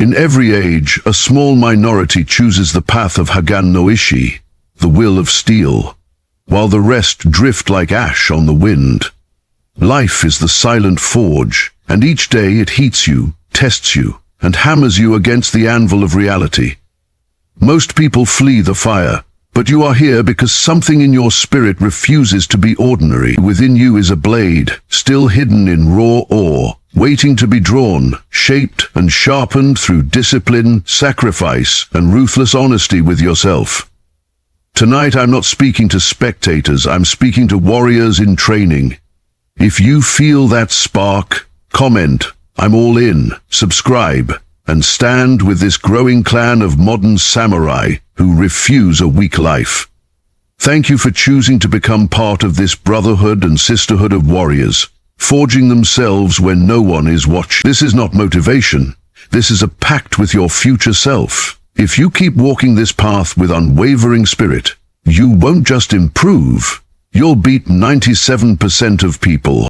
In every age, a small minority chooses the path of Hagane no Ishi, the will of steel, while the rest drift like ash on the wind. Life is the silent forge, and each day it heats you, tests you, and hammers you against the anvil of reality. Most people flee the fire, but you are here because something in your spirit refuses to be ordinary. Within you is a blade, still hidden in raw ore, waiting to be drawn, shaped and sharpened through discipline, sacrifice, and ruthless honesty with yourself. Tonight I'm not speaking to spectators, I'm speaking to warriors in training. If you feel that spark, comment, "I'm all in," subscribe, and stand with this growing clan of modern samurai who refuse a weak life. Thank you for choosing to become part of this brotherhood and sisterhood of warriors, forging themselves when no one is watching. This is not motivation. This is a pact with your future self. If you keep walking this path with unwavering spirit, you won't just improve, you'll beat 97% of people.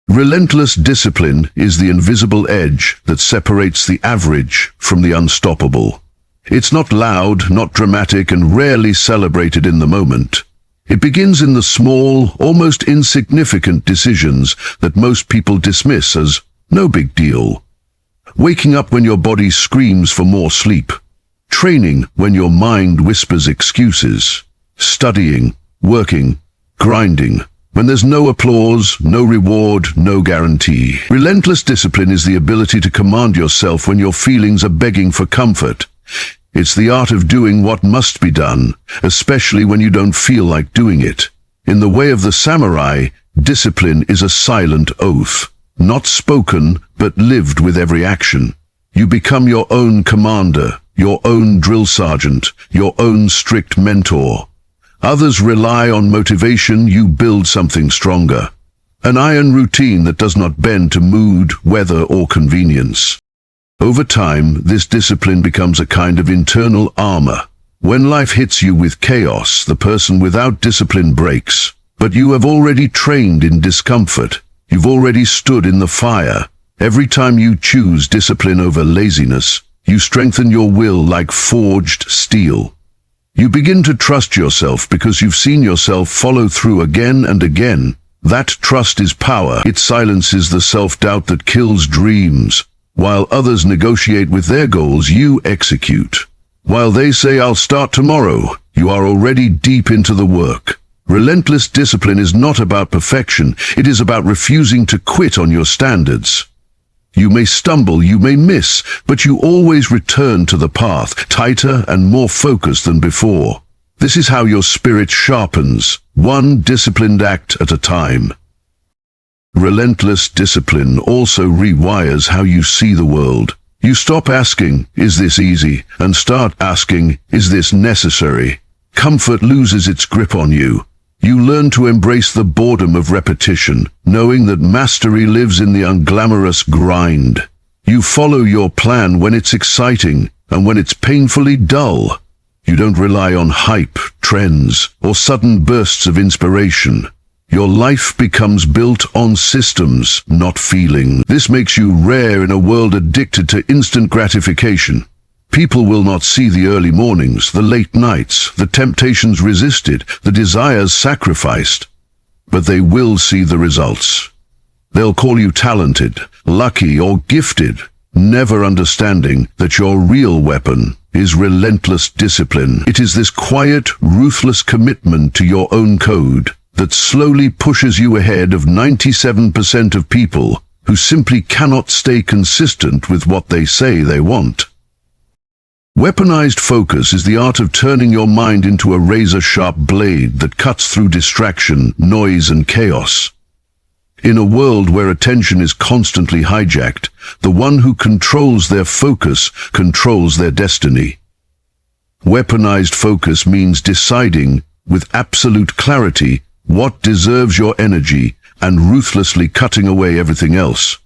Relentless discipline is the invisible edge that separates the average from the unstoppable. It's not loud, not dramatic, and rarely celebrated in the moment. It begins in the small, almost insignificant decisions that most people dismiss as no big deal. Waking up when your body screams for more sleep. Training when your mind whispers excuses. Studying, working, grinding, when there's no applause, no reward, no guarantee. Relentless discipline is the ability to command yourself when your feelings are begging for comfort. It's the art of doing what must be done, especially when you don't feel like doing it. In the way of the samurai, discipline is a silent oath, not spoken but lived with every action. You become your own commander, your own drill sergeant, your own strict mentor. Others rely on motivation, you build something stronger. An iron routine that does not bend to mood, weather, or convenience. Over time, this discipline becomes a kind of internal armor. When life hits you with chaos, the person without discipline breaks. But you have already trained in discomfort. You've already stood in the fire. Every time you choose discipline over laziness, you strengthen your will like forged steel. You begin to trust yourself because you've seen yourself follow through again and again. That trust is power. It silences the self-doubt that kills dreams. While others negotiate with their goals, you execute. While they say, "I'll start tomorrow," you are already deep into the work. Relentless discipline is not about perfection. It is about refusing to quit on your standards. You may stumble, you may miss, but you always return to the path, tighter and more focused than before. This is how your spirit sharpens, one disciplined act at a time. Relentless discipline also rewires how you see the world. You stop asking, "Is this easy?" and start asking, "Is this necessary?" Comfort loses its grip on you. You learn to embrace the boredom of repetition, knowing that mastery lives in the unglamorous grind. You follow your plan when it's exciting and when it's painfully dull. You don't rely on hype, trends, or sudden bursts of inspiration. Your life becomes built on systems, not feelings. This makes you rare in a world addicted to instant gratification. People will not see the early mornings, the late nights, the temptations resisted, the desires sacrificed, but they will see the results. They'll call you talented, lucky, or gifted, never understanding that your real weapon is relentless discipline. It is this quiet, ruthless commitment to your own code that slowly pushes you ahead of 97% of people who simply cannot stay consistent with what they say they want. Weaponized focus is the art of turning your mind into a razor-sharp blade that cuts through distraction, noise, and chaos. In a world where attention is constantly hijacked, the one who controls their focus controls their destiny. Weaponized focus means deciding with absolute clarity what deserves your energy and ruthlessly cutting away everything else.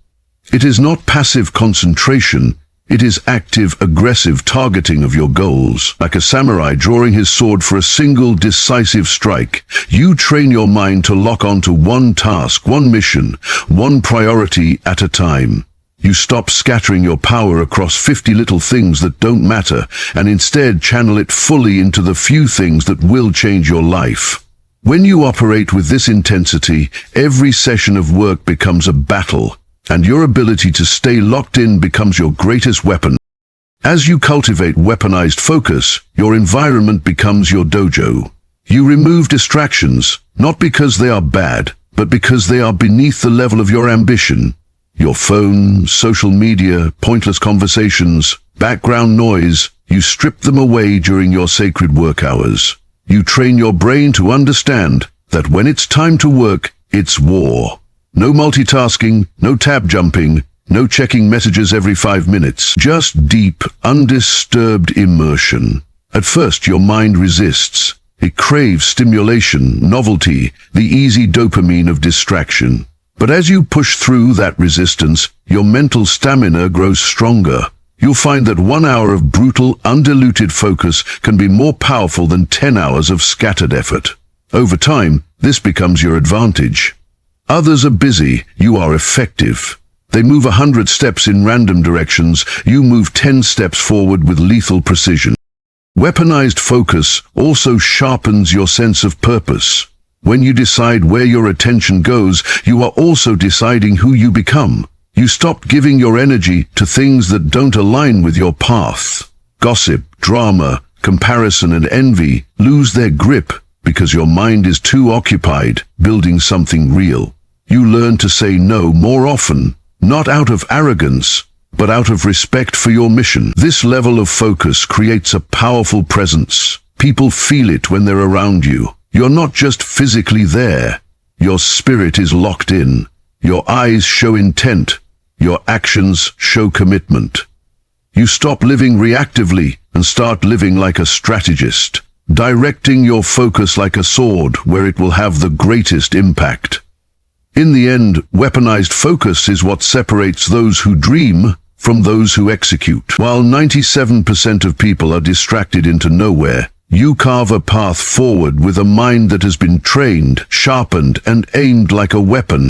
It is not passive concentration. It is active, aggressive targeting of your goals. Like a samurai drawing his sword for a single decisive strike, you train your mind to lock onto one task, one mission, one priority at a time. You stop scattering your power across 50 little things that don't matter and instead channel it fully into the few things that will change your life. When you operate with this intensity, every session of work becomes a battle, and your ability to stay locked in becomes your greatest weapon. As you cultivate weaponized focus, your environment becomes your dojo. You remove distractions, not because they are bad, but because they are beneath the level of your ambition. Your phone, social media, pointless conversations, background noise, you strip them away during your sacred work hours. You train your brain to understand that when it's time to work, it's war. No multitasking, no tab jumping, no checking messages every 5 minutes. Just deep, undisturbed immersion. At first, your mind resists. It craves stimulation, novelty, the easy dopamine of distraction. But as you push through that resistance, your mental stamina grows stronger. You'll find that 1 hour of brutal, undiluted focus can be more powerful than 10 hours of scattered effort. Over time, this becomes your advantage. Others are busy, you are effective. They move 100 steps in random directions, you move 10 steps forward with lethal precision. Weaponized focus also sharpens your sense of purpose. When you decide where your attention goes, you are also deciding who you become. You stop giving your energy to things that don't align with your path. Gossip, drama, comparison, and envy lose their grip because your mind is too occupied building something real. You learn to say no more often, not out of arrogance, but out of respect for your mission. This level of focus creates a powerful presence. People feel it when they're around you. You're not just physically there. Your spirit is locked in. Your eyes show intent. Your actions show commitment. You stop living reactively and start living like a strategist, directing your focus like a sword where it will have the greatest impact. In the end, weaponized focus is what separates those who dream from those who execute. While 97% of people are distracted into nowhere, you carve a path forward with a mind that has been trained, sharpened, and aimed like a weapon.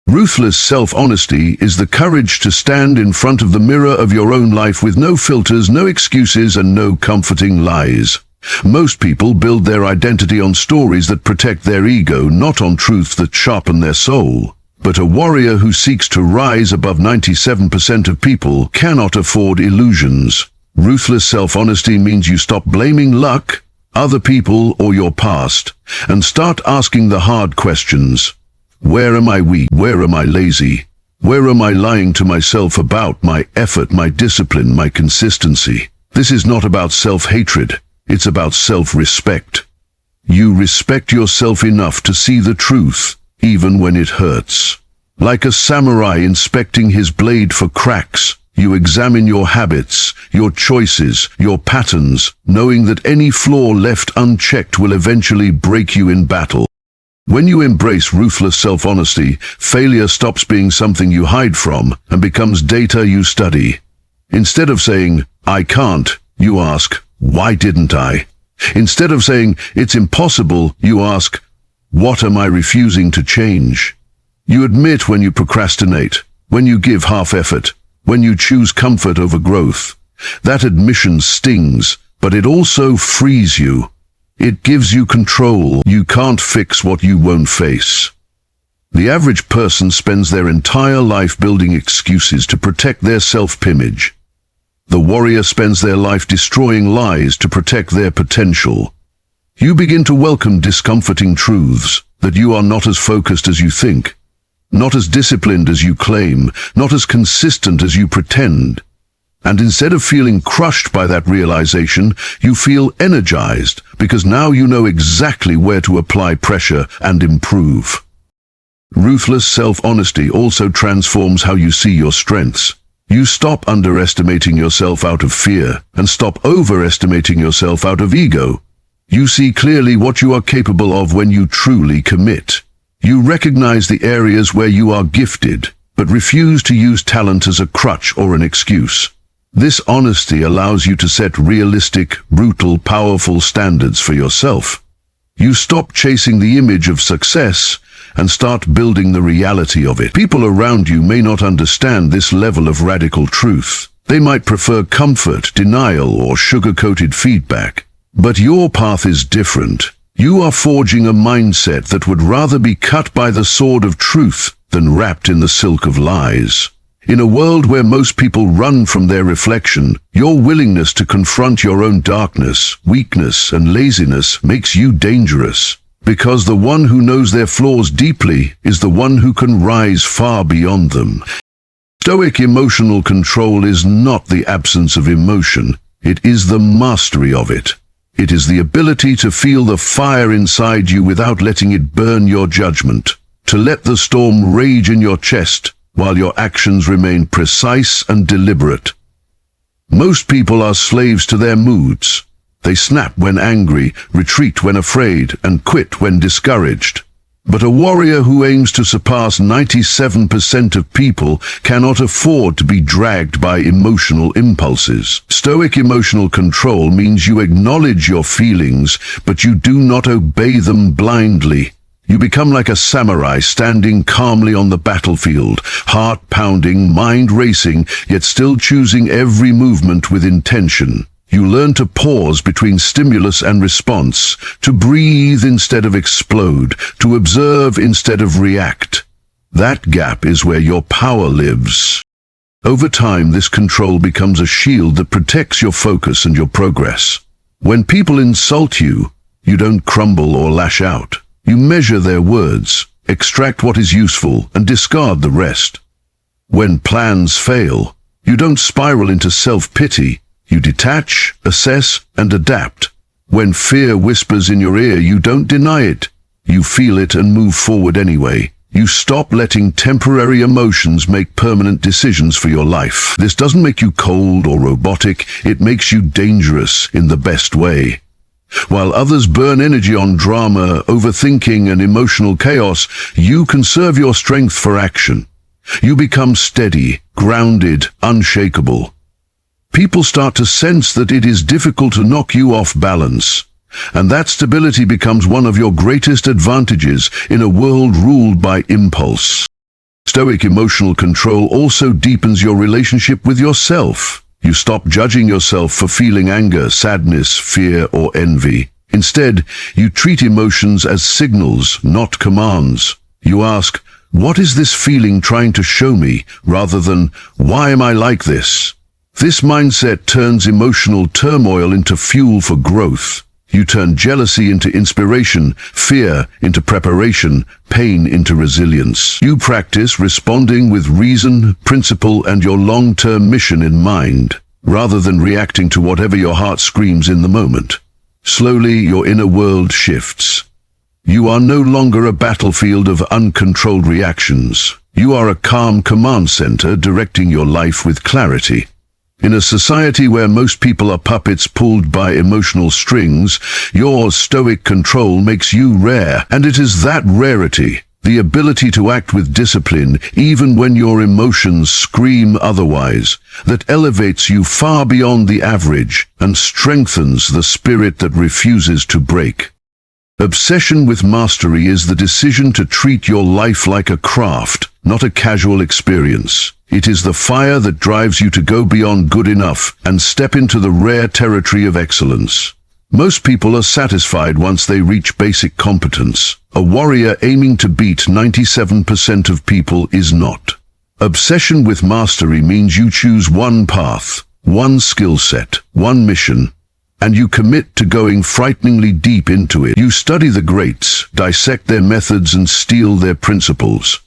Ruthless self-honesty is the courage to stand in front of the mirror of your own life with no filters, no excuses, and no comforting lies. Most people build their identity on stories that protect their ego, not on truths that sharpen their soul. But a warrior who seeks to rise above 97% of people cannot afford illusions. Ruthless self-honesty means you stop blaming luck, other people, or your past, and start asking the hard questions. Where am I weak? Where am I lazy? Where am I lying to myself about my effort, my discipline, my consistency? This is not about self-hatred. It's about self-respect. You respect yourself enough to see the truth, even when it hurts. Like a samurai inspecting his blade for cracks, you examine your habits, your choices, your patterns, knowing that any flaw left unchecked will eventually break you in battle. When you embrace ruthless self-honesty, failure stops being something you hide from and becomes data you study. Instead of saying, "I can't," you ask, "Why didn't I?" Instead of saying, "It's impossible," you ask, "What am I refusing to change?" You admit when you procrastinate, when you give half effort, when you choose comfort over growth. That admission stings, but it also frees you. It gives you control. You can't fix what you won't face. The average person spends their entire life building excuses to protect their self-image. The warrior spends their life destroying lies to protect their potential. You begin to welcome discomforting truths, that you are not as focused as you think, not as disciplined as you claim, not as consistent as you pretend. And instead of feeling crushed by that realization, you feel energized, because now you know exactly where to apply pressure and improve. Ruthless self-honesty also transforms how you see your strengths. You stop underestimating yourself out of fear and stop overestimating yourself out of ego. You see clearly what you are capable of when you truly commit. You recognize the areas where you are gifted, but refuse to use talent as a crutch or an excuse. This honesty allows you to set realistic, brutal, powerful standards for yourself. You stop chasing the image of success and start building the reality of it. People around you may not understand this level of radical truth. They might prefer comfort, denial, or sugar-coated feedback. But your path is different. You are forging a mindset that would rather be cut by the sword of truth than wrapped in the silk of lies. In a world where most people run from their reflection, your willingness to confront your own darkness, weakness, and laziness makes you dangerous. Because the one who knows their flaws deeply is the one who can rise far beyond them. Stoic emotional control is not the absence of emotion. It is the mastery of it. It is the ability to feel the fire inside you without letting it burn your judgment. To let the storm rage in your chest while your actions remain precise and deliberate. Most people are slaves to their moods. They snap when angry, retreat when afraid, and quit when discouraged. But a warrior who aims to surpass 97% of people cannot afford to be dragged by emotional impulses. Stoic emotional control means you acknowledge your feelings, but you do not obey them blindly. You become like a samurai standing calmly on the battlefield, heart pounding, mind racing, yet still choosing every movement with intention. You learn to pause between stimulus and response, to breathe instead of explode, to observe instead of react. That gap is where your power lives. Over time, this control becomes a shield that protects your focus and your progress. When people insult you, you don't crumble or lash out. You measure their words, extract what is useful, and discard the rest. When plans fail, you don't spiral into self-pity. You detach, assess, and adapt. When fear whispers in your ear, you don't deny it. You feel it and move forward anyway. You stop letting temporary emotions make permanent decisions for your life. This doesn't make you cold or robotic. It makes you dangerous in the best way. While others burn energy on drama, overthinking, and emotional chaos, you conserve your strength for action. You become steady, grounded, unshakable. People start to sense that it is difficult to knock you off balance, and that stability becomes one of your greatest advantages in a world ruled by impulse. Stoic emotional control also deepens your relationship with yourself. You stop judging yourself for feeling anger, sadness, fear, or envy. Instead, you treat emotions as signals, not commands. You ask, "What is this feeling trying to show me?" rather than, "Why am I like this?" This mindset turns emotional turmoil into fuel for growth. You turn jealousy into inspiration, fear into preparation, pain into resilience. You practice responding with reason, principle, and your long-term mission in mind, rather than reacting to whatever your heart screams in the moment. Slowly, your inner world shifts. You are no longer a battlefield of uncontrolled reactions. You are a calm command center directing your life with clarity. In a society where most people are puppets pulled by emotional strings, your stoic control makes you rare, and it is that rarity, the ability to act with discipline even when your emotions scream otherwise, that elevates you far beyond the average and strengthens the spirit that refuses to break. Obsession with mastery is the decision to treat your life like a craft, not a casual experience. It is the fire that drives you to go beyond good enough and step into the rare territory of excellence. Most people are satisfied once they reach basic competence. A warrior aiming to beat 97% of people is not. Obsession with mastery means you choose one path, one skill set, one mission, and you commit to going frighteningly deep into it. You study the greats, dissect their methods, and steal their principles.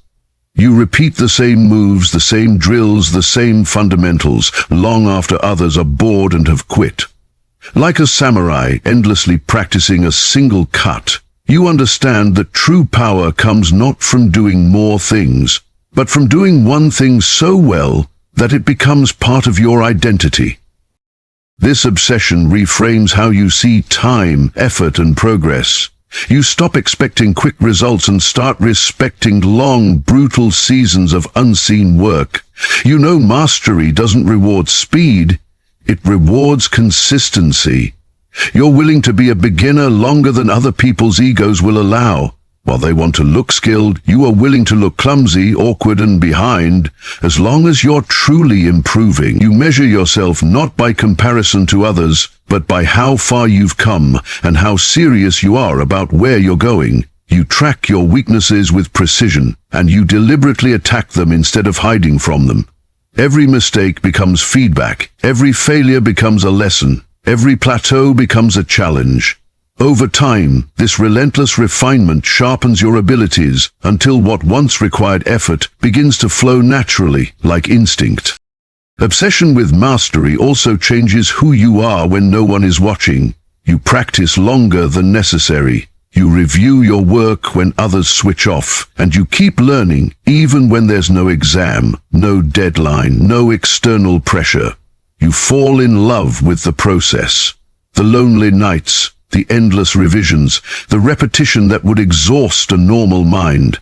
You repeat the same moves, the same drills, the same fundamentals, long after others are bored and have quit. Like a samurai endlessly practicing a single cut, you understand that true power comes not from doing more things, but from doing one thing so well that it becomes part of your identity. This obsession reframes how you see time, effort, and progress. You stop expecting quick results and start respecting long, brutal seasons of unseen work. You know mastery doesn't reward speed, it rewards consistency. You're willing to be a beginner longer than other people's egos will allow, While they want to look skilled, you are willing to look clumsy, awkward, and behind. As long as you're truly improving, you measure yourself not by comparison to others, but by how far you've come and how serious you are about where you're going. You track your weaknesses with precision, and you deliberately attack them instead of hiding from them. Every mistake becomes feedback. Every failure becomes a lesson. Every plateau becomes a challenge. Over time, this relentless refinement sharpens your abilities until what once required effort begins to flow naturally, like instinct. Obsession with mastery also changes who you are when no one is watching. You practice longer than necessary. You review your work when others switch off, and you keep learning even when there's no exam, no deadline, no external pressure. You fall in love with the process. The lonely nights, the endless revisions, the repetition that would exhaust a normal mind.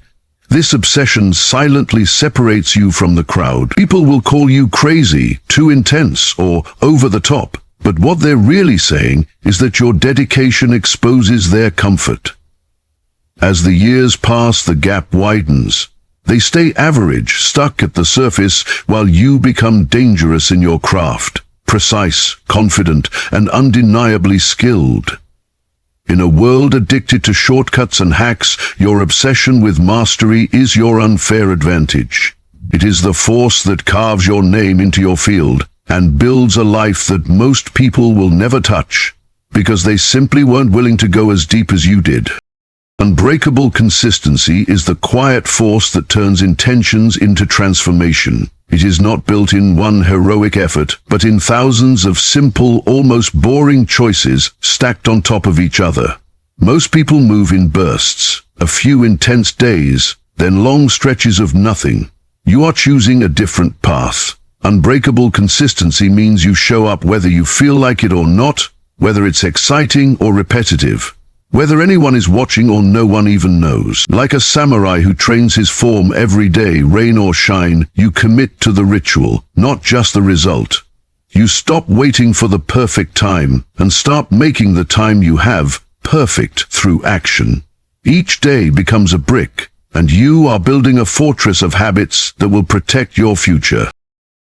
This obsession silently separates you from the crowd. People will call you crazy, too intense, or over the top. But what they're really saying is that your dedication exposes their comfort. As the years pass, the gap widens. They stay average, stuck at the surface, while you become dangerous in your craft, precise, confident, and undeniably skilled. In a world addicted to shortcuts and hacks, your obsession with mastery is your unfair advantage. It is the force that carves your name into your field and builds a life that most people will never touch, because they simply weren't willing to go as deep as you did. Unbreakable consistency is the quiet force that turns intentions into transformation. It is not built in one heroic effort, but in thousands of simple, almost boring choices stacked on top of each other. Most people move in bursts, a few intense days, then long stretches of nothing. You are choosing a different path. Unbreakable consistency means you show up whether you feel like it or not, whether it's exciting or repetitive, whether anyone is watching or no one even knows. Like a samurai who trains his form every day, rain or shine, you commit to the ritual, not just the result. You stop waiting for the perfect time and start making the time you have perfect through action. Each day becomes a brick, and you are building a fortress of habits that will protect your future.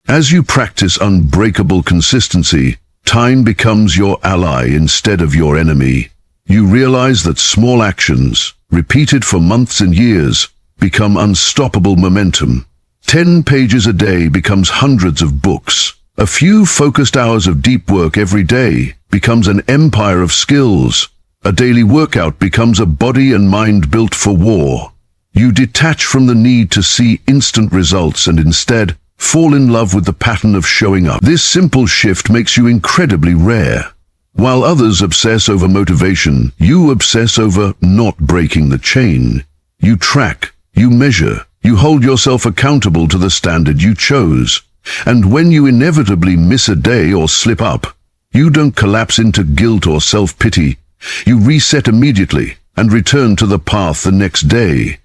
As you practice unbreakable consistency, time becomes your ally instead of your enemy. You realize that small actions, repeated for months and years, become unstoppable momentum. 10 pages a day becomes hundreds of books. A few focused hours of deep work every day becomes an empire of skills. A daily workout becomes a body and mind built for war. You detach from the need to see instant results and instead fall in love with the pattern of showing up. This simple shift makes you incredibly rare. While others obsess over motivation, you obsess over not breaking the chain. You track, you measure, you hold yourself accountable to the standard you chose. And when you inevitably miss a day or slip up, you don't collapse into guilt or self-pity. You reset immediately and return to the path the next day.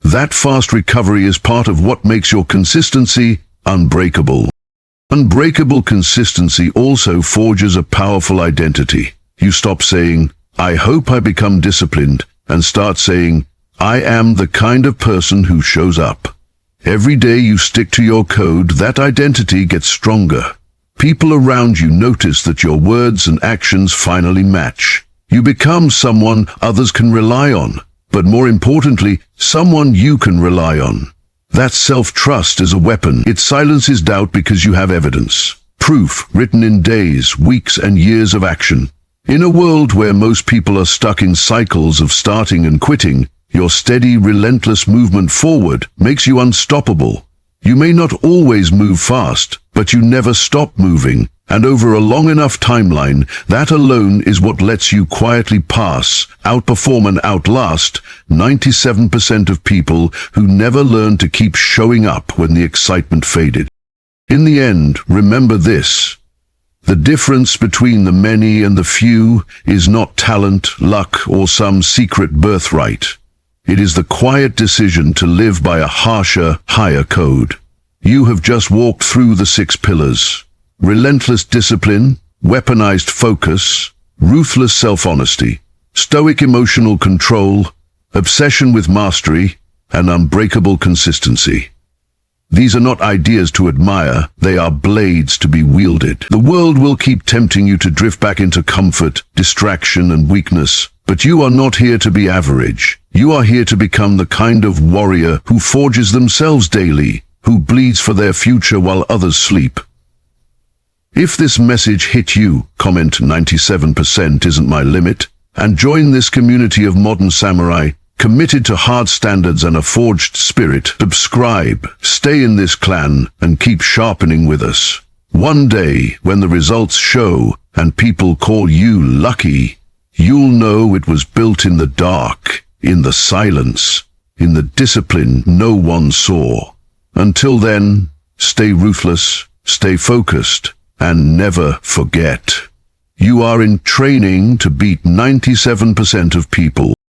That fast recovery is part of what makes your consistency unbreakable. Unbreakable consistency also forges a powerful identity. You stop saying, "I hope I become disciplined," and start saying, "I am the kind of person who shows up." Every day you stick to your code, that identity gets stronger. People around you notice that your words and actions finally match. You become someone others can rely on, but more importantly, someone you can rely on. That self-trust is a weapon. It silences doubt because you have evidence. Proof written in days, weeks, and years of action. In a world where most people are stuck in cycles of starting and quitting, your steady, relentless movement forward makes you unstoppable. You may not always move fast, but you never stop moving. And over a long enough timeline, that alone is what lets you quietly pass, outperform and outlast 97% of people who never learned to keep showing up when the excitement faded. In the end, remember this. The difference between the many and the few is not talent, luck, or some secret birthright. It is the quiet decision to live by a harsher, higher code. You have just walked through the 6 pillars. Relentless Discipline, Weaponized Focus, Ruthless Self-Honesty, Stoic Emotional Control, obsession with mastery, and unbreakable consistency. These are not ideas to admire, they are blades to be wielded. The world will keep tempting you to drift back into comfort, distraction, and weakness, but you are not here to be average. You are here to become the kind of warrior who forges themselves daily, who bleeds for their future while others sleep. If this message hit you, comment 97% isn't my limit, and join this community of modern samurai, committed to hard standards and a forged spirit. Subscribe, stay in this clan, and keep sharpening with us. One day, when the results show, and people call you lucky, you'll know it was built in the dark, in the silence, in the discipline no one saw. Until then, stay ruthless, stay focused, and never forget. You are in training to beat 97% of people.